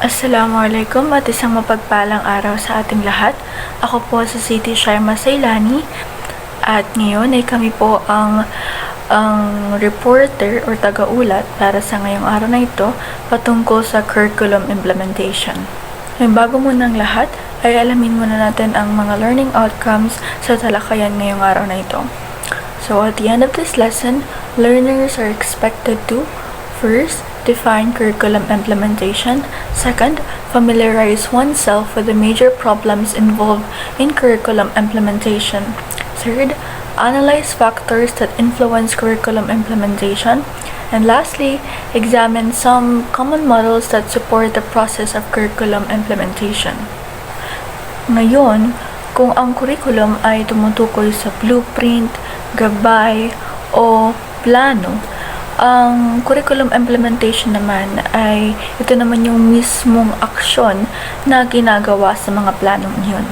Assalamualaikum at isang mapagpalang araw sa ating lahat. Ako po si Siti Sharma Sailani at ngayon ay kami po ang reporter or taga-ulat para sa ngayong araw na ito patungkol sa curriculum implementation. Bago munang lahat ay alamin muna natin ang mga learning outcomes sa talakayan ngayong araw na ito. So at the end of this lesson, learners are expected to first, define curriculum implementation. Second, familiarize oneself with the major problems involved in curriculum implementation. Third, analyze factors that influence curriculum implementation. And lastly, examine some common models that support the process of curriculum implementation. Ngayon, kung ang curriculum ay tumutukoy sa blueprint, gabay, o plano, ang curriculum implementation naman ay ito naman yung mismong aksyon na ginagawa sa mga planong iyon.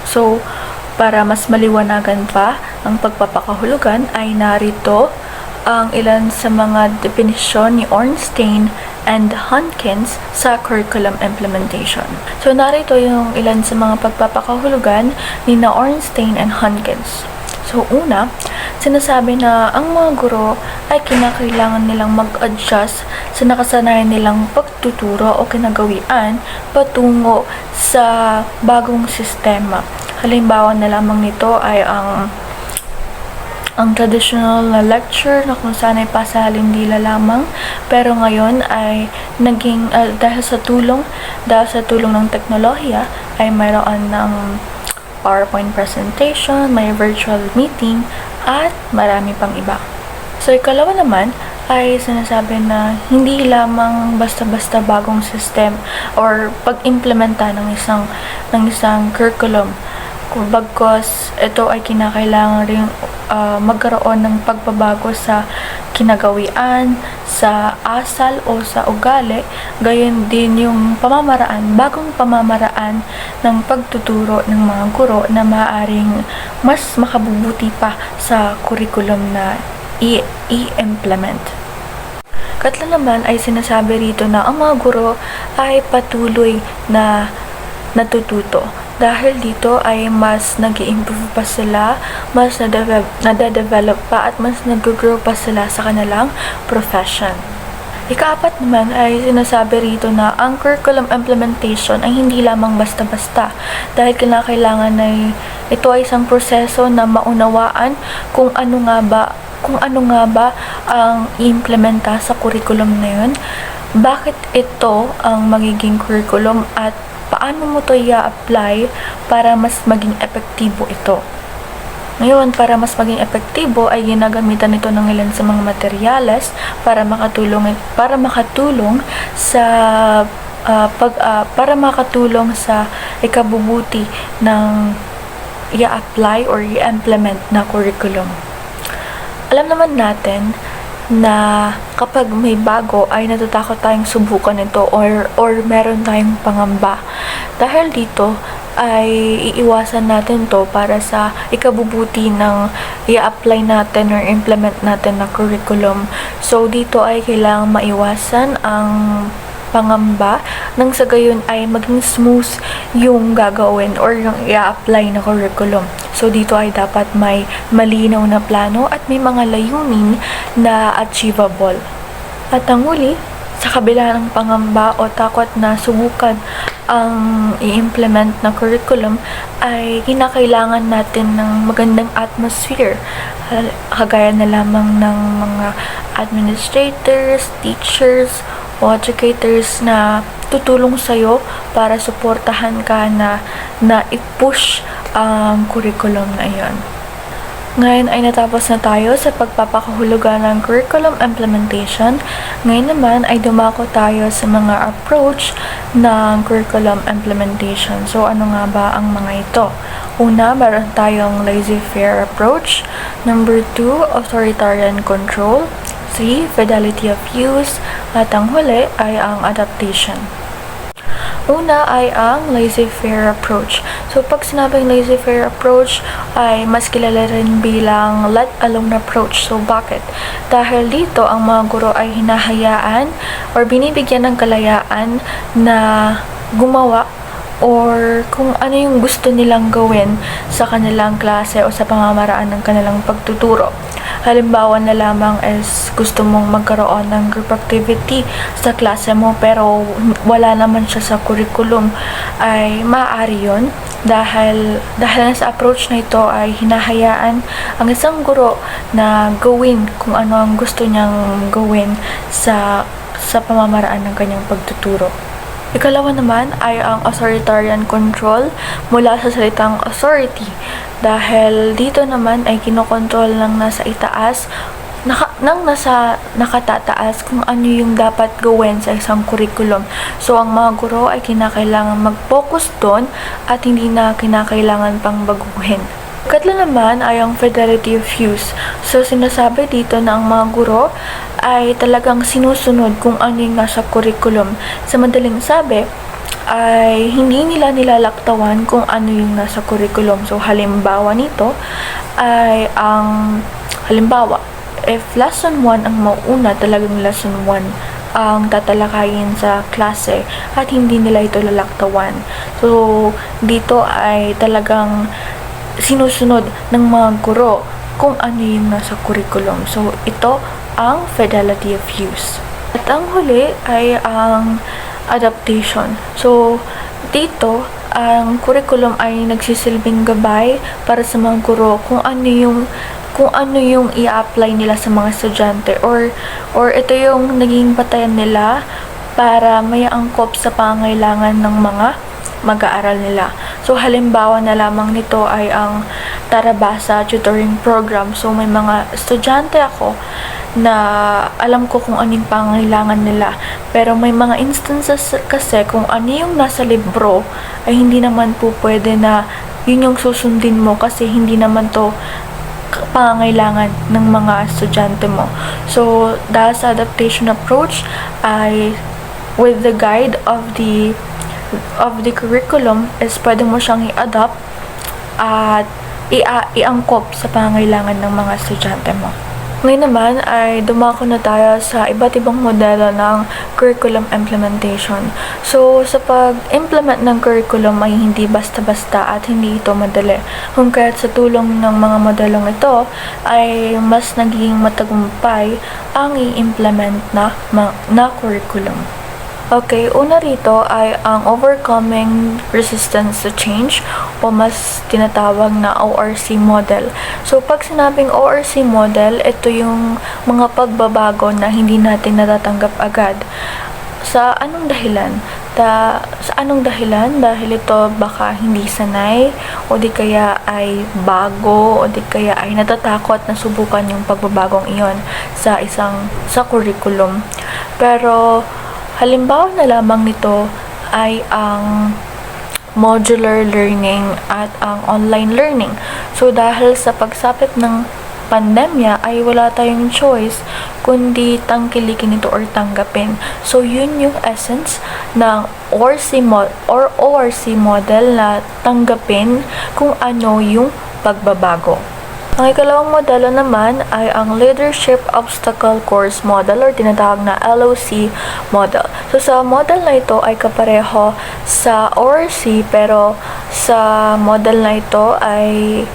So, para mas maliwanagan pa ang pagpapakahulugan ay narito ang ilan sa mga definisyon ni Ornstein and Hunkins sa curriculum implementation. So, narito yung ilan sa mga pagpapakahulugan ni Ornstein and Hunkins. So, una, sinasabi na ang mga guro ay kinakailangan nilang mag-adjust sa nakasanayan nilang pagtuturo o kinagawian patungo sa bagong sistema. Halimbawa na lamang nito ay ang traditional na lecture na kung saan ay pasahalindila lamang, pero ngayon ay naging dahil sa tulong ng teknolohiya ay mayroon ng PowerPoint presentation, may virtual meeting, at marami pang iba. So, ikalawa naman ay sinasabi na hindi lamang basta-basta bagong system or pag-implementa ng isang curriculum. Bagkus ito ay kinakailangan ring magkaroon ng pagbabago sa kinagawian, sa asal o sa ugali, gayon din yung bagong pamamaraan ng pagtuturo ng mga guro na maaaring mas makabubuti pa sa curriculum na i-implement. Katla naman ay sinasabi rito na ang mga guro ay patuloy na natututo. Dahil dito ay mas nag-i-improve pa sila, mas nade-develop pa at mas nag-grow pa sila sa kanilang profession. Ikaapat naman ay sinasabi rito na ang curriculum implementation ay hindi lamang basta-basta dahil kinakailangan ay ito ay isang proseso na maunawaan kung ano nga ba ang i-implementa sa curriculum na yun, bakit ito ang magiging curriculum at paano mo ito i-apply para mas maging epektibo ito. Ngayon, para mas maging epektibo ay ginagamitan ito ng ilan sa mga materyales para makatulong sa ikabubuti ng i-apply or i-implement na curriculum. Alam naman natin na kapag may bago ay natatakot tayong subukan ito or meron tayong pangamba. Dahil dito ay iiwasan natin to para sa ikabubuti ng i-apply natin or implement natin na curriculum. So dito ay kailangang maiwasan ang pangamba nang sa gayon ay maging smooth yung gagawin or yung i-apply na curriculum. So dito ay dapat may malinaw na plano at may mga layunin na achievable. At ang huli, sa kabila ng pangamba o takot na subukan ang i-implement na curriculum ay kinakailangan natin ng magandang atmosphere, kagaya na lamang ng mga administrators, teachers, o educators na tutulong sa'yo para suportahan ka na i-push ang curriculum na iyon. Ngayon ay natapos na tayo sa pagpapakahulugan ng curriculum implementation. Ngayon naman ay dumako tayo sa mga approach ng curriculum implementation. So ano nga ba ang mga ito? Una, meron tayong laissez-faire approach. Number 2, authoritarian control. 3, fidelity of use. At ang huli ay ang adaptation. Una ay ang laissez-faire approach. So, pag sinabing laissez-faire approach ay mas kilala rin bilang let alone approach. So, bakit? Dahil dito, ang mga guro ay hinahayaan or binibigyan ng kalayaan na gumawa or kung ano yung gusto nilang gawin sa kanilang klase o sa pamamaraan ng kanilang pagtuturo. Halimbawa na lamang is gusto mong magkaroon ng group activity sa klase mo pero wala naman siya sa curriculum, ay maaari yun dahil sa approach na ito ay hinahayaan ang isang guro na gawin kung ano ang gusto niyang gawin sa pamamaraan ng kanyang pagtuturo. Ikalawa naman ay ang authoritarian control mula sa salitang authority dahil dito naman ay kinokontrol ng nasa itaas nasa nakatataas kung ano yung dapat gawin sa isang curriculum. So, ang mga guro ay kinakailangan mag-focus doon at hindi na kinakailangan pang baguhin. Ikatlo naman ay ang fidelity of use. So, sinasabi dito na ang mga guro ay talagang sinusunod kung ano yung nasa curriculum. Sa madaling sabi, ay hindi nila nilalaktawan kung ano yung nasa curriculum. So, halimbawa nito ay halimbawa, if lesson 1 ang mauna, talagang lesson 1 ang tatalakayin sa klase at hindi nila ito lalaktawan. So, dito ay talagang sinusunod ng mga guro kung ano yung nasa curriculum. So, ito ang fidelity of use. At ang huli ay ang adaptation. So, dito, ang curriculum ay nagsisilbing gabay para sa mga guro kung ano yung i-apply nila sa mga estudyante or ito yung naging batayan nila para may angkop sa pangangailangan ng mga mag-aaral nila. So, halimbawa na lamang nito ay ang Tarabasa Tutoring Program. So, may mga estudyante ako na alam ko kung anong pangangailangan nila. Pero may mga instances kasi kung ano yung nasa libro ay hindi naman po pwede na yun yung susundin mo kasi hindi naman to pangangailangan ng mga estudyante mo. So, dahil sa adaptation approach ay with the guide of the curriculum is pwede mo siyang i-adapt at iangkop sa pangangailangan ng mga estudyante mo. Ngayon naman ay dumako na tayo sa iba't ibang modelo ng curriculum implementation. So, sa pag-implement ng curriculum ay hindi basta-basta at hindi ito madali. Kung kaya't sa tulong ng mga modelong ito ay mas naging matagumpay ang i-implement na curriculum. Okay, una rito ay ang overcoming resistance to change o mas tinatawag na ORC model. So, pag sinabing ORC model, ito yung mga pagbabago na hindi natin natatanggap agad. Sa anong dahilan? Dahil ito baka hindi sanay o di kaya ay bago o di kaya ay natatakot na subukan yung pagbabagong iyon sa curriculum. Pero halimbawa na lamang nito ay ang modular learning at ang online learning. So, dahil sa pagsapit ng pandemya ay wala tayong choice kundi tangkilikin ito or tanggapin. So, yun yung essence ng ORC model na tanggapin kung ano yung pagbabago. Ang ikalawang modelo naman ay ang Leadership Obstacle Course Model or tinatawag na LOC model. So, sa model na ito ay kapareho sa ORC pero sa model na ito ay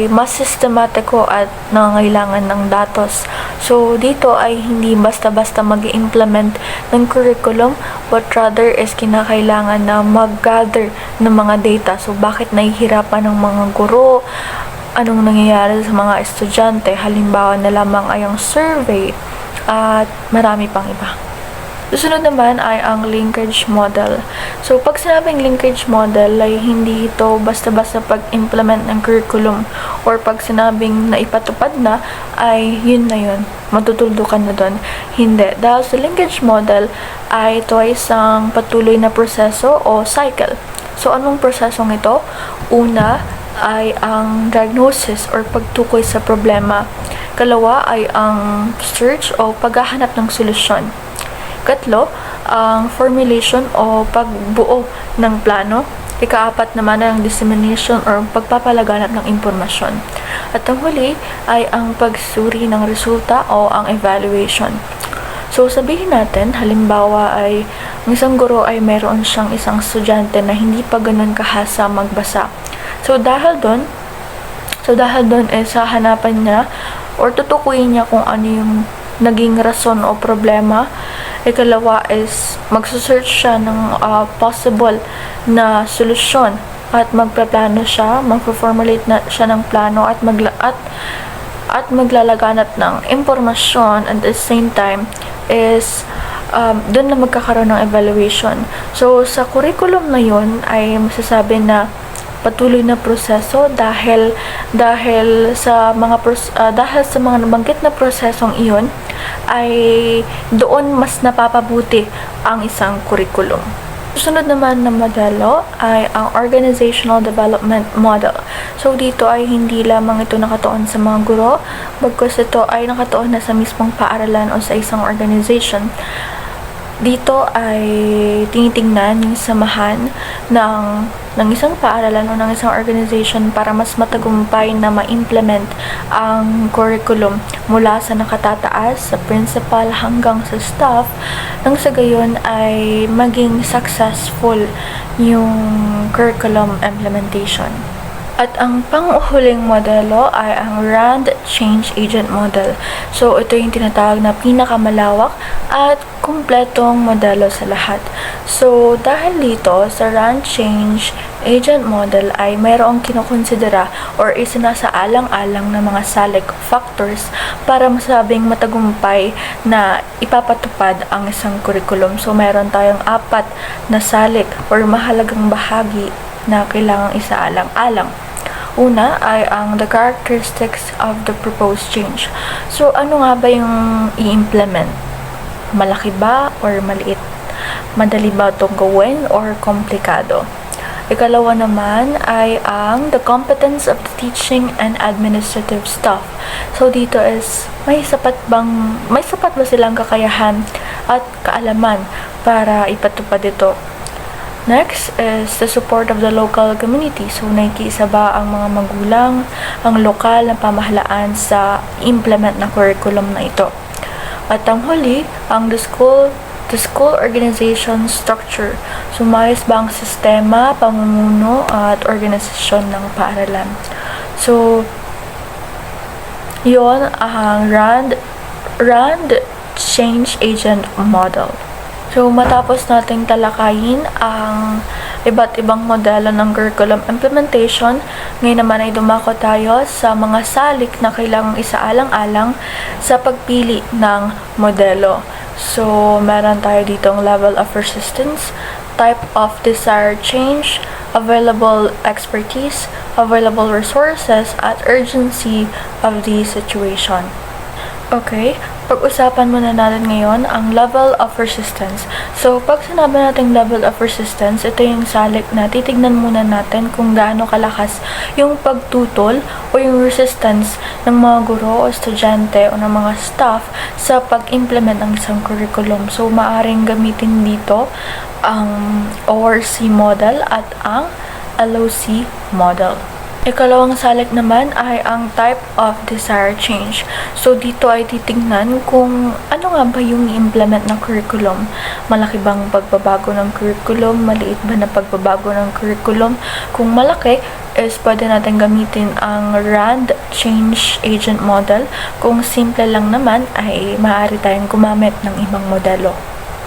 mas sistematiko at nangangailangan ng datos. So, dito ay hindi basta-basta mag-implement ng curriculum but rather is kinakailangan na mag-gather ng mga data. So, bakit nahihirapan ng mga guro? Anong nangyayari sa mga estudyante? Halimbawa na lamang ay ang survey at marami pang iba. Susunod naman ay ang linkage model. So, pag sinabing linkage model ay hindi ito basta-basta pag-implement ng curriculum or pag sinabing naipatupad na ay yun na yun, matutuldukan na doon. Hindi. Dahil sa linkage model ay ito ay isang patuloy na proseso o cycle. So, anong prosesong ito? Una ay ang diagnosis or pagtukoy sa problema. Kalawa ay ang search o paghahanap ng solusyon. Katlo ang formulation o pagbuo ng plano. Ika-4 naman ang dissemination or pagpapalaganap ng impormasyon. At ang huli ay ang pagsuri ng resulta o ang evaluation. So, sabihin natin, halimbawa ay ang isang guro ay meron siyang isang estudyante na hindi pa ganun kahasa magbasa. So, dahil doon sa hanapan niya or tutukuyin niya kung ano yung naging rason o problema. Ikalawa is magsusearch siya ng possible na solusyon at magpaplano siya, magpo-formulate na siya ng plano at maglalaganap ng impormasyon. At the same time is doon na magkakaroon ng evaluation. So sa curriculum na yun ay masasabi na patuloy na proseso dahil sa mga nabanggit na prosesong iyon ay doon mas napapabuti ang isang curriculum. Susunod naman na modelo ay ang Organizational Development Model. So dito ay hindi lamang ito nakatuon sa mga guro, bagkus ito ay nakatuon na sa mismong paaralan o sa isang organization. Dito ay tinitingnan yung samahan ng isang paaralan o ng isang organization para mas matagumpay na ma-implement ang curriculum mula sa nakatataas, sa principal hanggang sa staff, nang sa gayon ay maging successful yung curriculum implementation. At ang pang-uhuling modelo ay ang RAND Change Agent Model. So, ito yung tinatawag na pinakamalawak at kumpletong modelo sa lahat. So, dahil dito sa RAND Change Agent Model ay mayroong kinukonsidera or isinasaalang-alang na mga salic factors para masabing matagumpay na ipapatupad ang isang curriculum. So, mayroon tayong 4 na salic or mahalagang bahagi na kailangang isaalang-alang. Una ay ang the characteristics of the proposed change. So, ano nga ba yung i-implement? Malaki ba or maliit? Madali ba itong gawin or komplikado? Ikalawa naman ay ang the competence of the teaching and administrative staff. So, dito is may sapat ba silang kakayahan at kaalaman para ipatupad ito? Next is the support of the local community. So, nakikiisa ba ang mga magulang, ang lokal na pamahalaan sa implement na curriculum na ito? At ang huli, ang the school organization structure. So, maayos ba ang sistema, pamumuno, at organisasyon ng paaralan? So, yon ang RAND Change Agent Model. So, matapos nating talakayin ang iba't ibang modelo ng curriculum implementation, ngayon naman ay dumako tayo sa mga salik na kailangang isaalang-alang sa pagpili ng modelo. So, meron tayo ditong level of resistance, type of desired change, available expertise, available resources, at urgency of the situation. Okay, pag-usapan muna natin ngayon ang level of resistance. So, pag sinabi natin level of resistance, ito yung salik na titignan muna natin kung gaano kalakas yung pagtutol o yung resistance ng mga guro o estudyante o ng mga staff sa pag-implement ng isang curriculum. So, maaring gamitin dito ang ORC model at ang LOC model. Ikalawang salik naman ay ang type of desired change. So, dito ay titingnan kung ano nga ba yung i-implement na curriculum. Malaki bang pagbabago ng curriculum? Maliit ba na pagbabago ng curriculum? Kung malaki, is pwede natin gamitin ang RAND Change Agent Model. Kung simple lang naman, ay maaari tayong gumamit ng ibang modelo.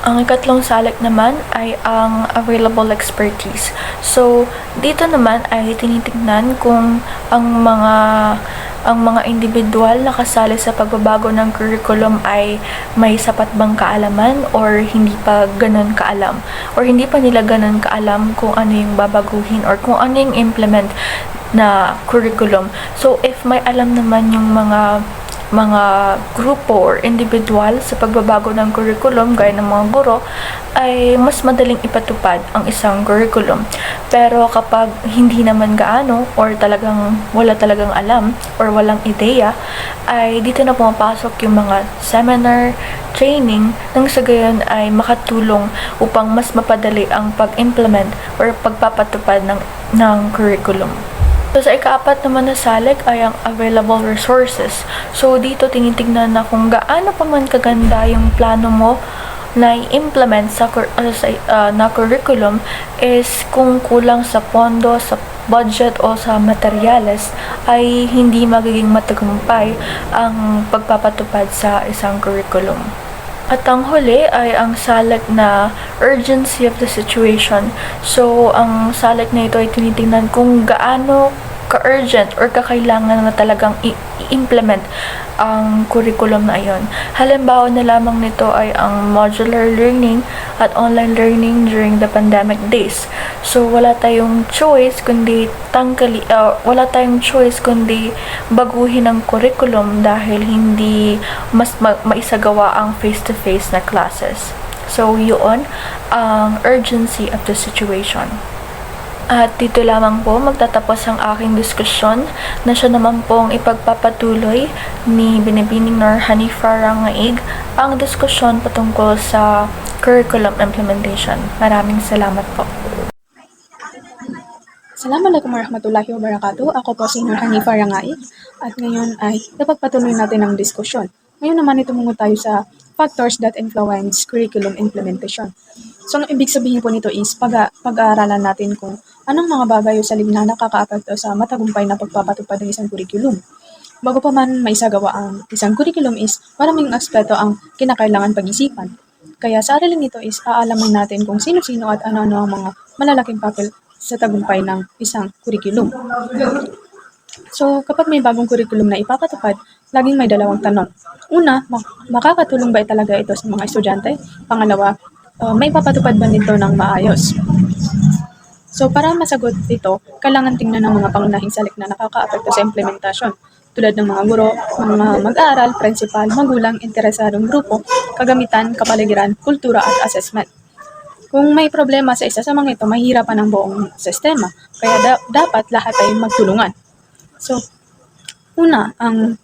Ang ikatlong salik naman ay ang available expertise. So, dito naman ay tinitingnan kung ang mga individual na kasali sa pagbabago ng curriculum ay may sapat bang kaalaman or hindi pa ganun kaalam or hindi pa nila ganun kaalam kung ano yung babaguhin or kung ano yung implement na curriculum. So, if may alam naman yung mga mga grupo or individual sa pagbabago ng curriculum gaya ng mga guro ay mas madaling ipatupad ang isang curriculum. Pero kapag hindi naman gaano or talagang wala talagang alam or walang ideya, ay dito na pumapasok yung mga seminar, training, nang sa gayon ay makatulong upang mas mapadali ang pag-implement or pagpapatupad ng curriculum. So, sa ika-4 naman na salik ay ang available resources. So, dito tinitignan na kung gaano pa man kaganda yung plano mo na i-implement na curriculum is kung kulang sa pondo, sa budget o sa materyales ay hindi magiging matagumpay ang pagpapatupad sa isang curriculum. At ang huli ay ang salik na urgency of the situation. So, ang salik na ito ay tinitingnan kung gaano ka-urgent or kakailangan na talagang i-implement ang curriculum na iyon. Halimbawa na lamang nito ay ang modular learning at online learning during the pandemic days. So, wala tayong choice kundi baguhin ang curriculum dahil hindi mas maisagawa ang face-to-face na classes. So, yun ang urgency of the situation. At dito lamang po magtatapos ang aking diskusyon na siya naman pong ipagpapatuloy ni Binibining Nor Hanifa Rangaig ang diskusyon patungkol sa curriculum implementation. Maraming salamat po. Assalamualaikum warahmatullahi wabarakatuh. Ako po si Nur Hanifa Rangaig at ngayon ay ipagpatuloy natin ang diskusyon. Ngayon naman tumungo tayo sa factors that influence curriculum implementation. So, ang ibig sabihin po nito is pag-aaralan natin kung anong mga bagay o salib na nakakaapekto sa matagumpay na pagpapatupad ng isang curriculum. Bago pa man maisagawa ang isang curriculum is maraming aspeto ang kinakailangan pag-isipan. Kaya sa aralin nito is aalamin natin kung sino-sino at ano-ano ang mga malalaking papel sa tagumpay ng isang curriculum. So, kapag may bagong curriculum na ipapatupad, laging may dalawang tanong. Una, makakatulong ba talaga ito sa mga estudyante? Pangalawa, may papatupad ba nito ng maayos? So, para masagot ito, kailangan tingnan ng mga pangunahing salik na nakakaapekto sa implementasyon, tulad ng mga guro, mga mag-aaral, principal, magulang, interesadong grupo, kagamitan, kapaligiran, kultura at assessment. Kung may problema sa isa sa mga ito, mahirapan ang buong sistema, kaya dapat lahat ay magtulungan. So, ang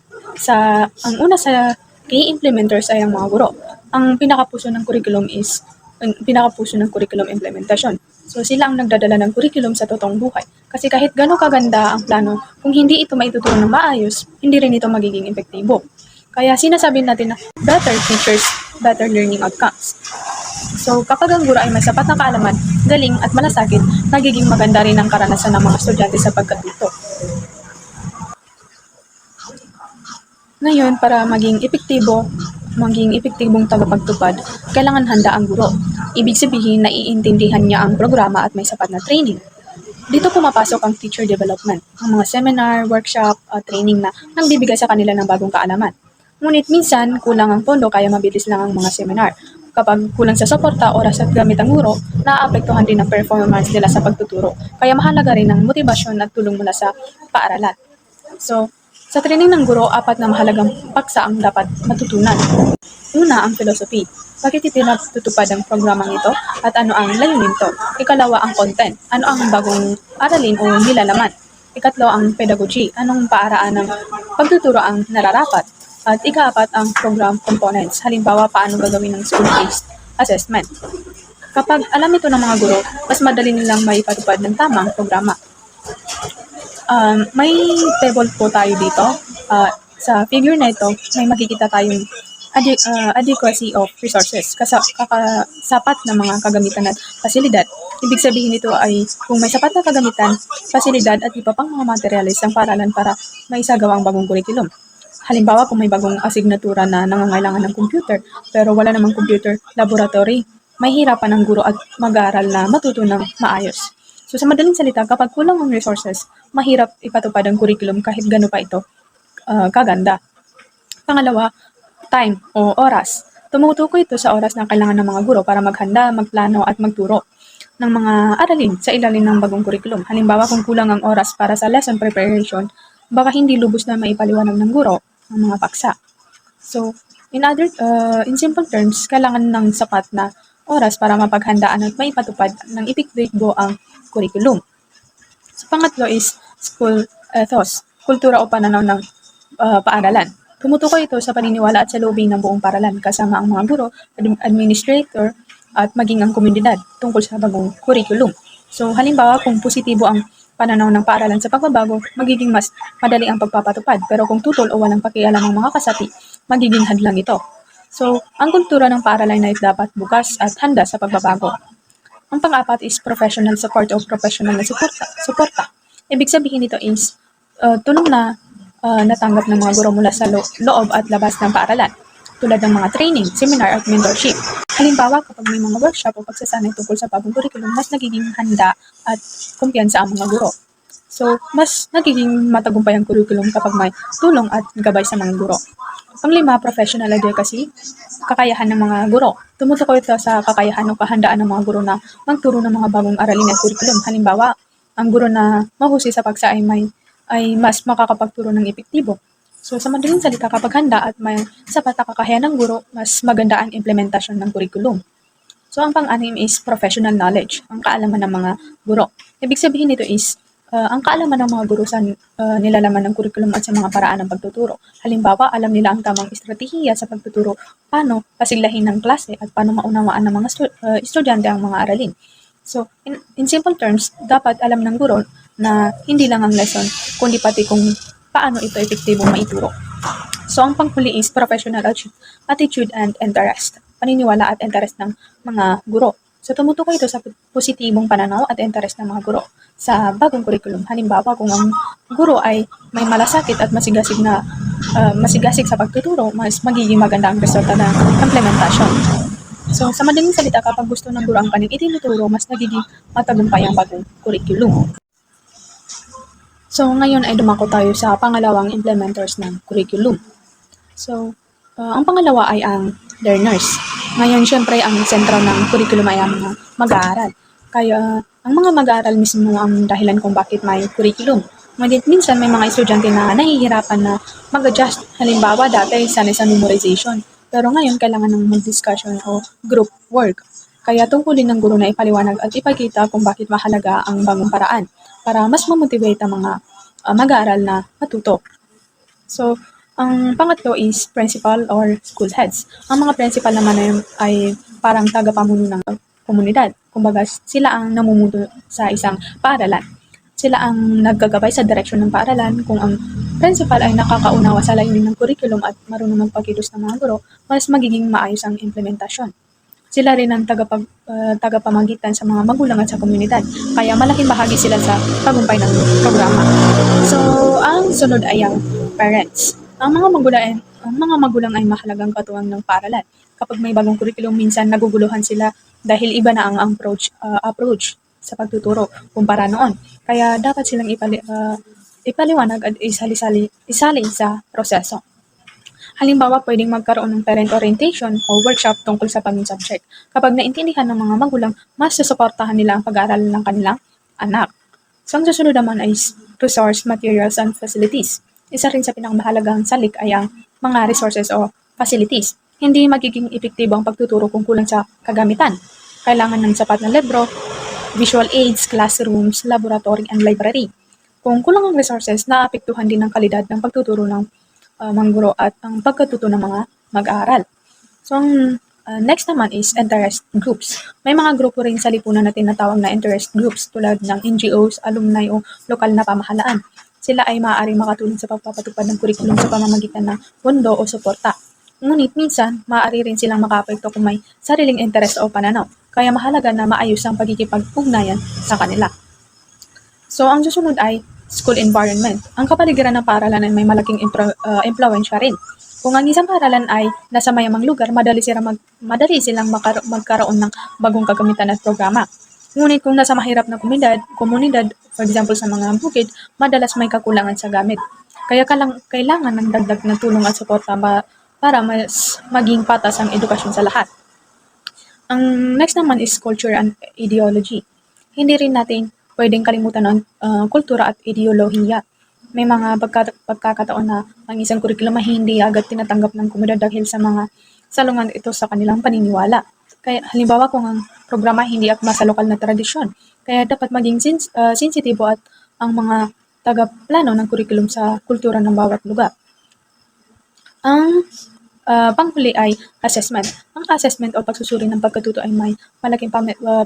una sa key implementers ay ang mga guro. Ang pinakapuso ng curriculum implementation. So, sila ang nagdadala ng curriculum sa totoong buhay. Kasi kahit gano'ng kaganda ang plano, kung hindi ito maituturo ng maayos, hindi rin ito magiging epektibo. Kaya sinasabi natin na better teachers, better learning outcomes. So, kapag ang guro ay may sapat na kaalaman, galing at malasakit, nagiging maganda rin ang karanasan ng mga estudyante sa pagkatuto. Ngayon, para maging epektibong tagapagtupad, kailangan handa ang guro. Ibig sabihin, naiintindihan niya ang programa at may sapat na training. Dito pumapasok ang teacher development, ang mga seminar, workshop, training na nagbibigay sa kanila ng bagong kaalaman. Ngunit minsan, kulang ang pondo kaya mabilis lang ang mga seminar. Kapag kulang sa suporta, oras at gamit ang guro, naaapektuhan din ang performance nila sa pagtuturo. Kaya mahalaga rin ang motibasyon at tulong mula sa paaralan. So, sa training ng guro, 4 na mahalagang paksa ang dapat matutunan. Una, ang philosophy. Bakit ipinatutupad ang programang ito at ano ang layunin nito? Ikalawa, ang content. Ano ang bagong aralin o nilalaman? Ikatlo, ang pedagogy. Anong paaraan ng pagtuturo ang nararapat? At ika-4, ang program components. Halimbawa, paano gagawin ng school-based assessment. Kapag alam ito ng mga guro, mas madali nilang maipatupad ng tamang programa. May table po tayo dito. Sa figure na ito, may makikita tayong adequacy of resources, sapat na mga kagamitan at pasilidad. Ibig sabihin nito ay kung may sapat na kagamitan, pasilidad at iba pang mga materials ang paaralan para maisagawa ang bagong curriculum. Halimbawa, kung may bagong asignatura na nangangailangan ng computer, pero wala namang computer laboratory, may hirapan ang guro at mag-aaral na matuto ng maayos. So, sa madaling salita, kapag kulang ang resources, mahirap ipatupad ang curriculum kahit gano'n pa ito kaganda. Pangalawa, time o oras. Tumutukoy ito sa oras na kailangan ng mga guro para maghanda, magplano at magturo ng mga aralin sa ilalim ng bagong curriculum. Halimbawa, kung kulang ang oras para sa lesson preparation, baka hindi lubos na maipaliwanag ng guro ng mga paksa. So, in simple terms, kailangan ng sapat na oras para mapaghandaan at maipatupad ng epektibo ang curriculum. So, pangatlo is school ethos, kultura o pananaw ng paaralan. Tumutukoy ito sa paniniwala at sa lobbying ng buong paaralan kasama ang mga guro, administrator, at maging ang komunidad tungkol sa bagong curriculum. So, halimbawa, kung positibo ang pananaw ng paaralan sa pagbabago, magiging mas madali ang pagpapatupad. Pero kung tutol o walang pakialam ang mga kasapi, magiging hadlang ito. So, ang kultura ng paaralan ay dapat bukas at handa sa pagbabago. Ang pang-apat is professional support o professional na suporta. Ibig sabihin nito is tulong na natanggap ng mga guro mula sa loob at labas ng paaralan, tulad ng mga training, seminar at mentorship. Halimbawa, kapag may mga workshop o pagsasanay tungkol sa bagong curriculum, mas nagiging handa at kumpiyansa ang mga guro. So, mas nagiging matagumpay ang curriculum kapag may tulong at gabay sa mga guro. Panglima, professional advocacy, kakayahan ng mga guro. Tumutukoy ito sa kakayahan o kahandaan ng mga guro na magturo ng mga bagong aralin at curriculum. Halimbawa, ang guro na mahusay sa paksa ay mas makakapagturo ng epektibo. So, sa madaling salita, kapag handa at may sapat na kakayahan ng guro, mas maganda ang implementasyon ng curriculum. So, ang pang-anim is professional knowledge, ang kaalaman ng mga guro. Ibig sabihin nito is, ang kaalaman ng mga guro sa nilalaman ng curriculum at sa mga paraan ng pagtuturo. Halimbawa, alam nila ang tamang estratehiya sa pagtuturo, paano pasiglahin ng klase at paano maunawaan ng mga estudyante ang mga aralin. So, in simple terms, dapat alam ng guro na hindi lang ang lesson, kundi pati kung paano ito epektibong maituro. So, ang panghuli is professional attitude and interest. Paniniwala at interest ng mga guro. So, tumutukoy ito sa positibong pananaw at interest ng mga guro sa bagong curriculum. Halimbawa, kung ang guro ay may malasakit at masigasig sa pagtuturo, mas magiging maganda ang resulta ng implementasyon. So, sa madaling salita, kapag gusto ng guro ang kanyang itinuturo, mas nagiging matagumpay ang bagong curriculum. So, ngayon ay dumako tayo sa pangalawang implementers ng curriculum. So, ang pangalawa ay ang learners. Ngayon, syempre, ang sentro ng curriculum ay ang mga mag-aaral. Kaya, ang mga mag-aaral mismo ang dahilan kung bakit may curriculum. Ngunit minsan may mga estudyante na nahihirapan na mag-adjust. Halimbawa, dati sanay sa memorization. Pero ngayon, kailangan ng mag-discussion o group work. Kaya tungkulin ng guro na ipaliwanag at ipakita kung bakit mahalaga ang bagong paraan para mas mamotivate ang mga mag-aaral na matuto. So, ang pangatlo is principal or school heads. Ang mga principal naman ay parang tagapamuno ng komunidad. Kumbaga, sila ang namumuno sa isang paaralan. Sila ang naggagabay sa direksyon ng paaralan. Kung ang principal ay nakakaunawa sa layunin ng curriculum at marunong magpakilos ng mga guro, mas magiging maayos ang implementasyon. Sila rin ang tagapamagitan sa mga magulang at sa komunidad. Kaya malaking bahagi sila sa tagumpay ng programa. So, ang sunod ay ang parents. Ang mga magulang ay mahalagang katuwang ng paaralan. Kapag may bagong curriculum, minsan naguguluhan sila dahil iba na ang approach sa pagtuturo kumpara noon. Kaya dapat silang ipaliwanag at isali sa proseso. Halimbawa, pwedeng magkaroon ng parent orientation o workshop tungkol sa paming subject. Kapag naintindihan ng mga magulang, mas susuportahan nila ang pag-aaral ng kanilang anak. So, ang susunod naman ay resource, materials, and facilities. Isa rin sa pinakamahalagang salik ay ang mga resources o facilities. Hindi magiging epektibo ang pagtuturo kung kulang sa kagamitan. Kailangan ng sapat na libro, visual aids, classrooms, laboratory, and library. Kung kulang ang resources, naapektuhan din ang kalidad ng pagtuturo ng mga guro at ang pagkatuto ng mga mag-aaral. So, ang next naman is interest groups. May mga grupo rin sa lipunan na tinatawag na interest groups tulad ng NGOs, alumni o lokal na pamahalaan. Sila ay maaaring makatulong sa pagpapatupad ng curriculum sa pamamagitan ng pondo o suporta. Ngunit minsan, maaari rin silang makaapekto kung may sariling interest o pananaw. Kaya mahalaga na maayos ang pagkikipag-ugnayan sa kanila. So, ang susunod ay school environment. Ang kapaligiran ng paaralan ay may malaking impluwensya rin. Kung ang isang paaralan ay nasa mayamang lugar, madali silang magkaroon ng bagong kagamitan at programa. Ngunit kung nasa mahirap na komunidad, for example sa mga bukid, madalas may kakulangan sa gamit. Kaya kailangan ng dagdag na tulong at suporta para mas maging patas ang edukasyon sa lahat. Ang next naman is culture and ideology. Hindi rin natin pwedeng kalimutan ang kultura at ideolohiya. may mga pagkakataon na ang isang kurikulum ay hindi agad tinatanggap ng komunidad dahil sa mga salungan ito sa kanilang paniniwala. Kaya halimbawa kung ang programa hindi akma sa lokal na tradisyon, kaya dapat maging sensitibo at ang mga tagaplano ng kurikulum sa kultura ng bawat lugar. Ang panghuli ay assessment. Ang assessment o pagsusuri ng pagkatuto ay may malaking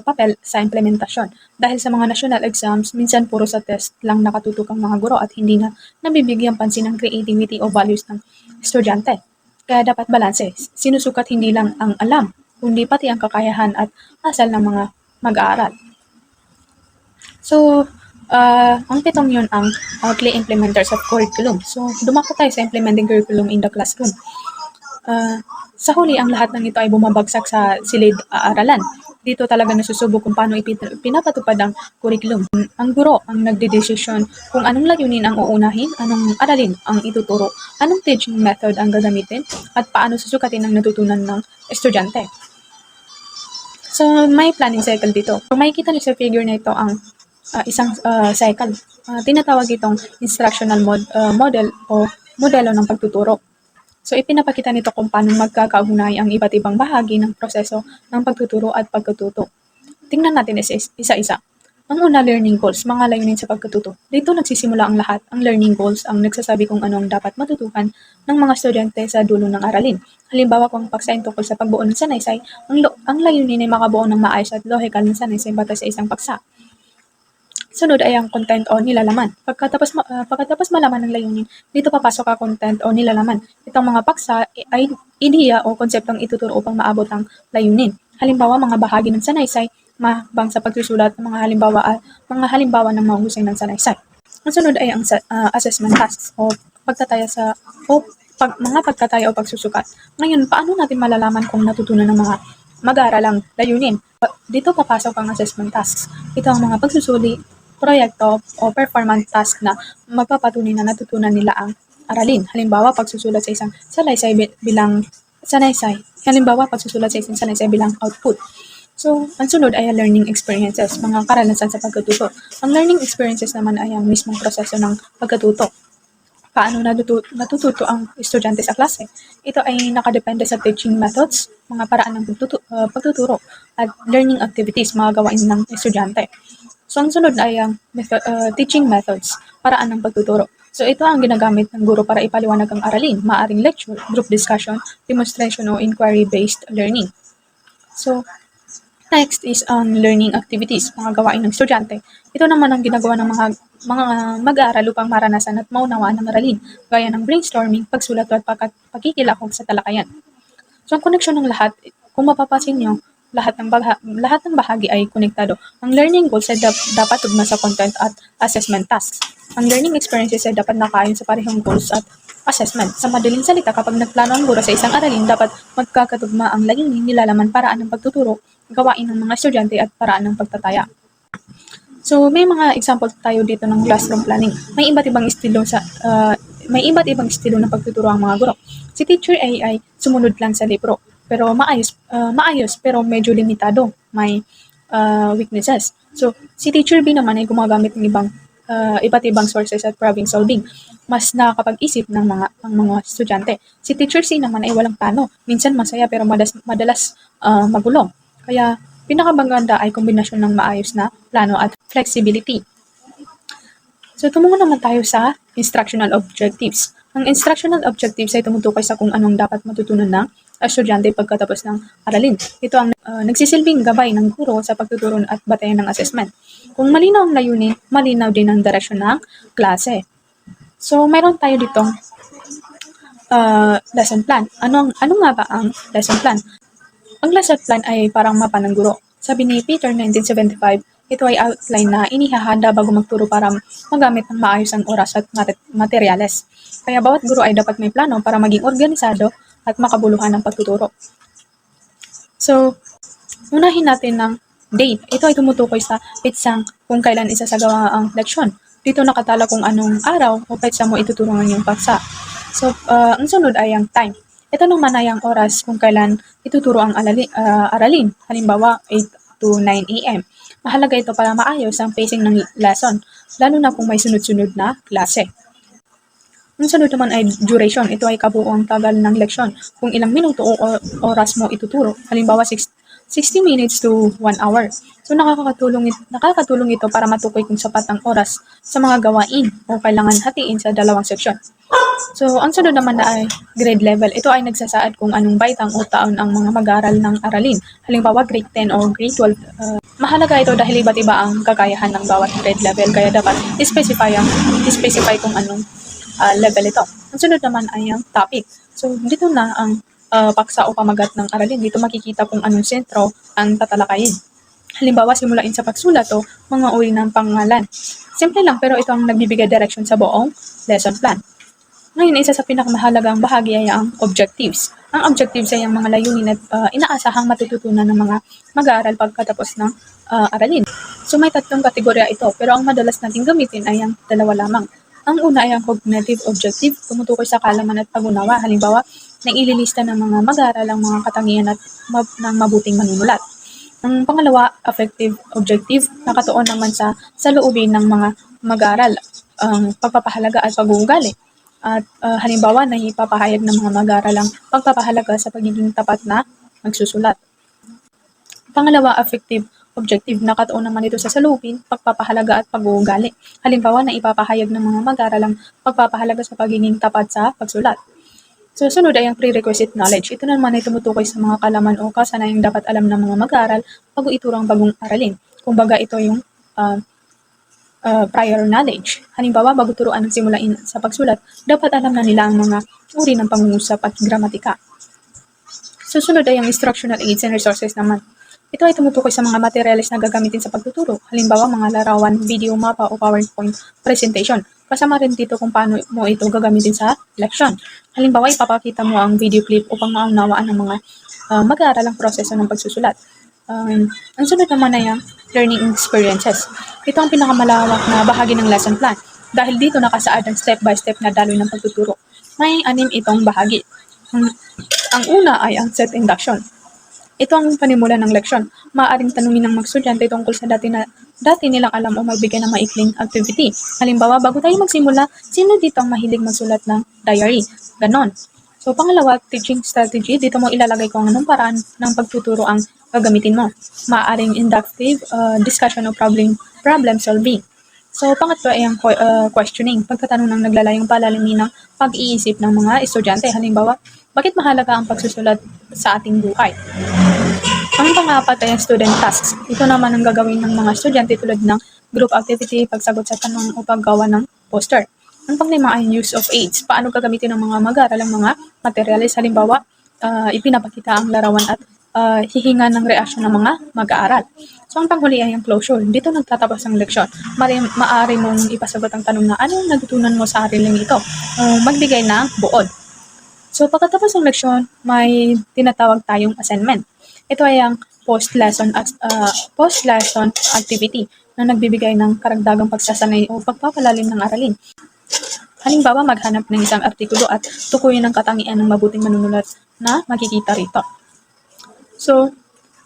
papel sa implementasyon. Dahil sa mga national exams, minsan puro sa test lang nakatutok ang mga guro at hindi na nabibigyan pansin ang creativity o values ng estudyante. Kaya dapat balanse. Sinusukat hindi lang ang alam, kundi pati ang kakayahan at asal ng mga mag-aaral. So, ang pitong yun ang key implementers of curriculum. So, dumako tayo sa implementing curriculum in the classroom. Sa huli, ang lahat ng ito ay bumabagsak sa silid-aaralan. Dito talaga nasusubok kung paano pinapatupad ang curriculum. Ang guro ang nagdedesisyon kung anong layunin ang uunahin, anong aralin ang ituturo, anong teaching method ang gagamitin, at paano susukatin ang natutunan ng estudyante. So, may planning cycle dito. Kung makikita niyo sa figure na ito ang isang cycle. Tinatawag itong instructional model o modelo ng pagtuturo. So, ipinapakita nito kung paano magkakaugnay ang iba't ibang bahagi ng proseso ng pagtuturo at pagkatuto. Tingnan natin isa-isa. Ang una, learning goals, mga layunin sa pagkatuto. Dito nagsisimula ang lahat. Ang learning goals ang nagsasabi kung ano ang dapat matutukan ng mga estudyante sa dulo ng aralin. Halimbawa, kung paksain tungkol sa pagbuo ng sanaysay, ang layunin ay makabuo ng maayos at logical ng sanaysay batay sa isang paksa. Sunod ay ang content o nilalaman. Pagkatapos malaman ng layunin, dito papasok ang content o nilalaman. Itong mga paksa ay ideya o konseptong ituturo upang maabot ang layunin. Halimbawa, mga bahagi ng sanaysay, mahbang sa pagsusulat ng mga halimbawa ng mahusay ng sanaysay. Ang sunod ay ang assessment tasks o mga pagtataya o pagsusukat. Ngayon, paano natin malalaman kung natutunan ng mga mag-aaralang layunin? Dito papasok ang assessment tasks. Ito ang mga pagsusuli, proyekto o performance task na magpapatunay na natutunan nila ang aralin. Halimbawa, pagsusulat sa isang sanaysay bilang sanaysay. Halimbawa, pagsusulat sa isang sanaysay bilang output. So, ang sunod ay learning experiences, mga karanasan sa pagkatuto. Ang learning experiences naman ay ang mismong proseso ng pagkatuto. Paano natututo ang estudyante sa klase? Ito ay nakadepende sa teaching methods, mga paraan ng pagtuturo, at learning activities, mga gawain ng estudyante. So, ang sunod ay ang teaching methods, paraan ng pagtuturo. So, ito ang ginagamit ng guro para ipaliwanag ang aralin, maaring lecture, group discussion, demonstration o inquiry-based learning. So, next is ang learning activities, mga gawain ng estudyante. Ito naman ang ginagawa ng mga mag-aaral upang maranasan at maunawaan ang aralin, gaya ng brainstorming, pagsulat at pagkikilahok sa talakayan. So, ang koneksyon ng lahat, kung mapapansin nyo, lahat ng bahagi ay konektado. Ang learning goals ay dapat tugma sa content at assessment tasks. Ang learning experiences ay dapat nakaayon sa parehong goals at assessment. Sa madaling salita, kapag nagplano ang guro sa isang aralin, dapat magkakatugma ang layunin, nilalaman, paraan ng pagtuturo, gawain ng mga estudyante at paraan ng pagtataya. So, may mga example tayo dito ng classroom planning. May iba't ibang estilo ng pagtuturo ang mga guro. Si Teacher A ay sumunod lang sa libro, pero maayos pero medyo limitado. May weaknesses. So, si Teacher B naman ay gumagamit ng iba't ibang sources at problem solving. Mas nakakapag-isip ng mga estudyante. Si Teacher C naman ay walang plano. Minsan masaya pero madalas magulo. Kaya, pinakamaganda ay kombinasyon ng maayos na plano at flexibility. So, tumungo naman tayo sa instructional objectives. Ang instructional objectives ay tumutukoy sa kung anong dapat matutunan ng estudyante pagkatapos ng aralin. Ito ang nagsisilbing gabay ng guro sa pagtuturo at batayan ng assessment. Kung malinaw ang layunin, malinaw din ang direksyon ng klase. So, mayroon tayo ditong lesson plan. Ano nga ba ang lesson plan? Ang lesson plan ay parang mapa ng guro. Sabi ni Peter 1975, ito ay outline na inihahanda bago magturo para magamit ng maayos ang oras at materyales. Kaya bawat guro ay dapat may plano para maging organisado at makabuluhan ng pagtuturo. So, unahin natin ng date. Ito ay tumutukoy sa pitsang kung kailan isasagawa ang leksyon. Dito nakatala kung anong araw o petsa mo ituturo ng iyong paksa. So, ang sunod ay ang time. Ito naman ay ang oras kung kailan ituturo ang aralin. Halimbawa, 8 to 9 a.m. Mahalaga ito para maayos ang pacing ng lesson, lalo na kung may sunod-sunod na klase. Ang sunod naman ay duration. Ito ay kabuuang tagal ng leksyon. Kung ilang minuto o oras mo ituturo. Halimbawa, 60 minutes to 1 hour. So nakakatulong ito para matukoy kung sapat ang oras sa mga gawain o kailangan hatiin sa dalawang seksyon. So, ang sunod naman na ay grade level. Ito ay nagsasaad kung anong baitang o taon ang mga mag-aaral ng aralin. Halimbawa, grade 10 o grade 12. Mahalaga ito dahil iba't iba ang kakayahan ng bawat grade level. Kaya dapat i-specify kung anong level ito. Ang sunod naman ay ang topic. So, dito na ang paksa o pamagat ng aralin. Dito makikita kung anong sentro ang tatalakayin. Halimbawa, simulain sa pagsulat o mga uri ng pangalan. Simple lang pero ito ang nagbibigay direction sa buong lesson plan. Ngayon, isa sa pinakamahalagang bahagi ay ang objectives. Ang objectives ay ang mga layunin at inaasahang matututunan ng mga mag-aaral pagkatapos ng aralin. So may tatlong kategorya ito, pero ang madalas nating gamitin ay ang dalawa lamang. Ang una ay ang cognitive objective, tumutukoy sa kaalaman at pag-unawa. Halimbawa, naililista ng mga mag-aaral ang mga katangian at ng mabuting manunulat. Ang pangalawa, affective objective, nakatuon naman sa loobin ng mga mag-aaral, ang pagpapahalaga at pag-uugali. At halimbawa na ipapahayag ng mga mag-aaral ang pagpapahalaga sa pagiging tapat na magsusulat. Pangalawa, affective objective, nakatuon naman ito sa salubin, pagpapahalaga at pag-uugali. Halimbawa na ipapahayag ng mga mag-aaral ang pagpapahalaga sa pagiging tapat sa pagsulat. So, sunod ay ang prerequisite knowledge. Ito naman ay tumutukoy sa mga kalaman o kasanayang dapat alam ng mga mag-aaral bago ituro ang bagong aralin. Kumbaga ito yung prior knowledge. Halimbawa, bago turuan ng simulain sa pagsulat, dapat alam na nila ang mga uri ng pangungusap at gramatika. Susunod ay ang instructional aids and resources naman. Ito ay tumutukoy sa mga materials na gagamitin sa pagtuturo. Halimbawa, mga larawan, video, mapa o PowerPoint presentation. Kasama rin dito kung paano mo ito gagamitin sa leksyon. Halimbawa, ipapakita mo ang video clip upang maunawaan ng mga mag-aaral ang proseso ng pagsusulat. Ang sunod naman ay ang learning experiences. Ito ang pinakamalawak na bahagi ng lesson plan dahil dito nakasaad ang step-by-step na daloy ng pagtuturo. May 6 itong bahagi. Ang una ay ang set induction. Ito ang panimula ng leksyon. Maaaring tanungin ng mga estudyante tungkol sa dati nilang alam o magbigay ng maikling activity. Halimbawa, bago tayo magsimula, sino dito ang mahilig magsulat ng diary? Ganon. So, pangalawa, teaching strategy. Dito mo ilalagay kung anong paraan ng pagtuturo ang gagamitin mo. Maaaring inductive, discussion o problem solving. So, pangatlo ay ang questioning. Pagtatanong ng naglalayong palalimin ng pag-iisip ng mga estudyante. Halimbawa, bakit mahalaga ang pagsusulat sa ating buhay? Ang pangapat ay ang student tasks. Ito naman ang gagawin ng mga estudyante tulad ng group activity, pagsagot sa tanong o paggawa ng poster. Ang panglima ay use of aids. Paano gagamitin ng mga mag-aaral ang mga materials? Halimbawa, ipinapakita ang larawan at hihinga ng reaksyon ng mga mag-aaral. So, ang panghuli ay ang closure. Dito nagtatapos ang leksyon. Maaari mong ipasagot ang tanong na anong natutunan mo sa araling ito o magbigay ng buod. So, pagkatapos ng leksyon, may tinatawag tayong assignment. Ito ay ang post-lesson activity na nagbibigay ng karagdagang pagsasanay o pagpapalalim ng aralin. Halimbawa, maghanap ng isang artikulo at tukuyin ang katangian ng mabuting manunulat na makikita rito. So,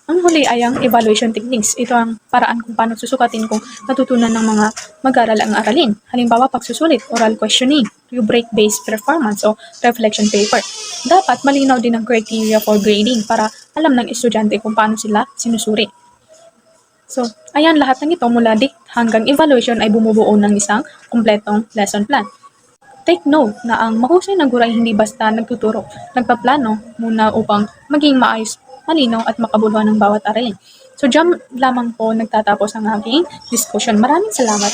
ang huli ay ang evaluation techniques. Ito ang paraan kung paano susukatin kung natutunan ng mga mag-aaral ang aralin. Halimbawa, pagsusulit, oral questioning, rubric-based performance o reflection paper. Dapat malinaw din ang criteria for grading para alam ng estudyante kung paano sila sinusuri. So, ayan, lahat ng ito mula dikт hanggang evaluation ay bumubuo ng isang kumpletong lesson plan. Take note na ang mahusay na guro ay hindi basta nagtuturo, nagpaplano muna upang maging maayos, malinaw at makabuluhan ng bawat aralin. So, diyan lamang po nagtatapos ang aking discussion. Maraming salamat.